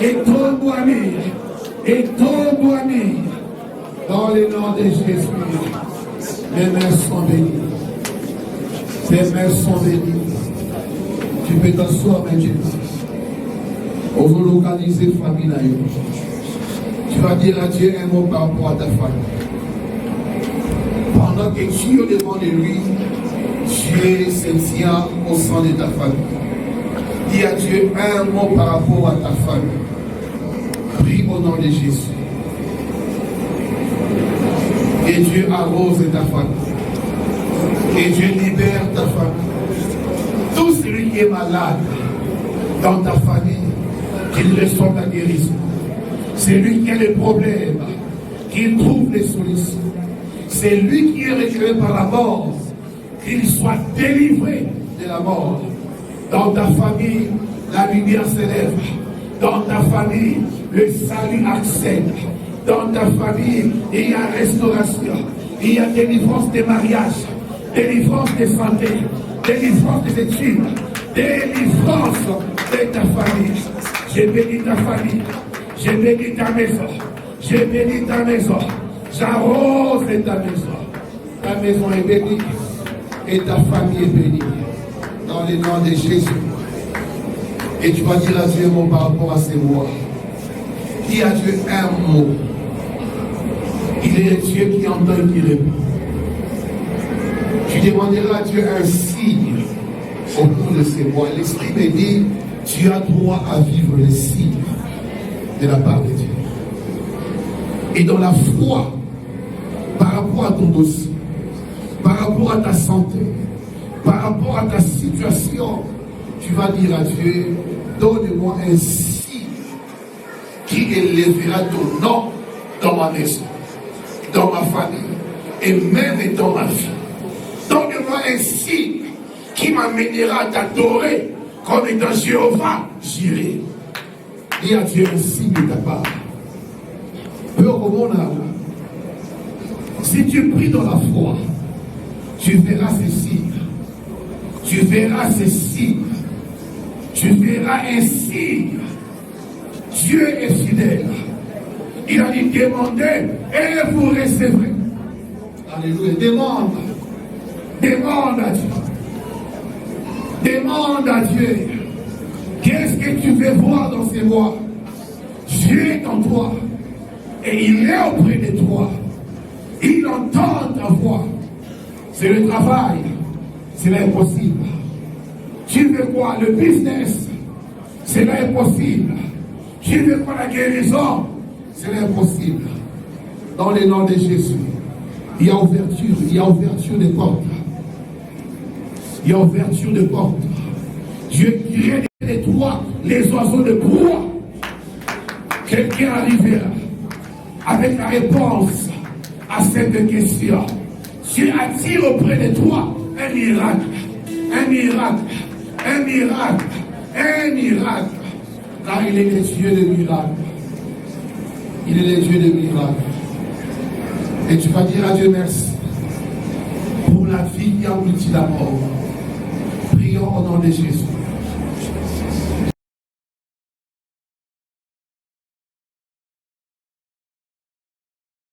etombwami etombwami dans le nom de Jésus. Mes mains sont bénies. Tes mains sont bénies. Tu peux t'asseoir maintenant. On va localiser famille là. Tu vas dire à Dieu un mot par rapport à ta famille. Pendant que tu es devant de lui, Dieu se tient au sein de ta famille. Dis à Dieu un mot par rapport à ta famille. Prie au nom de Jésus. Et Dieu arrose ta famille. Et Dieu libère ta famille. Tout celui qui est malade dans ta famille, qu'il reçoive la guérison. C'est lui qui a les problèmes, qu'il trouve les solutions. C'est lui qui est retiré par la mort, qu'il soit délivré de la mort. Dans ta famille, la lumière s'élève. Dans ta famille, le salut accède. Dans ta famille, il y a restauration. Il y a délivrance des mariages, délivrance des santé, délivrance des études, délivrance de ta famille. J'ai béni ta famille. J'ai béni ta maison. J'ai béni ta maison. J'arrose ta maison. Ta maison est bénie. Et ta famille est bénie. Dans le nom de Jésus. Et tu vas dire à Dieu un mot par rapport à ces mots. Dis à Dieu un mot. Il est Dieu qui entend et qui répond. Tu demanderas à Dieu un signe au bout de ces mots. L'Esprit me dit, tu as droit à vivre les signes de la part de Dieu. Et dans la foi, par rapport à ton dossier, par rapport à ta santé, par rapport à ta situation, tu vas dire à Dieu, donne-moi un signe qui élèvera ton nom dans ma maison, dans ma famille et même dans ma vie. Donne-moi un signe qui m'amènera à t'adorer comme étant Jéhovah Jireh. Dis à Dieu un signe de ta part. Peu au monde, si tu pries dans la foi, tu verras ces signes. Tu verras ces signes. Tu verras un signe. Dieu est fidèle. Il a dit demandez et vous recevrez. Alléluia. Demande. Demande à Dieu. Demande à Dieu. Qu'est-ce que tu veux voir dans ces mois? Dieu est en toi. Et il est auprès de toi. Il entend ta voix. C'est le travail. C'est l'impossible. Tu veux quoi? Le business. C'est l'impossible. Tu veux quoi? La guérison. C'est l'impossible. Dans le nom de Jésus, il y a ouverture. Il y a ouverture des portes. Il y a ouverture de portes. Dieu crée de toi les oiseaux de proie. Quelqu'un arrivera avec la réponse à cette question. Dieu attire auprès de toi un miracle, un miracle, un miracle, un miracle. Car il est le Dieu de miracles. Il est le Dieu de miracles. Et tu vas dire à Dieu merci pour la vie qui engloutit la mort. Prions au nom de Jésus.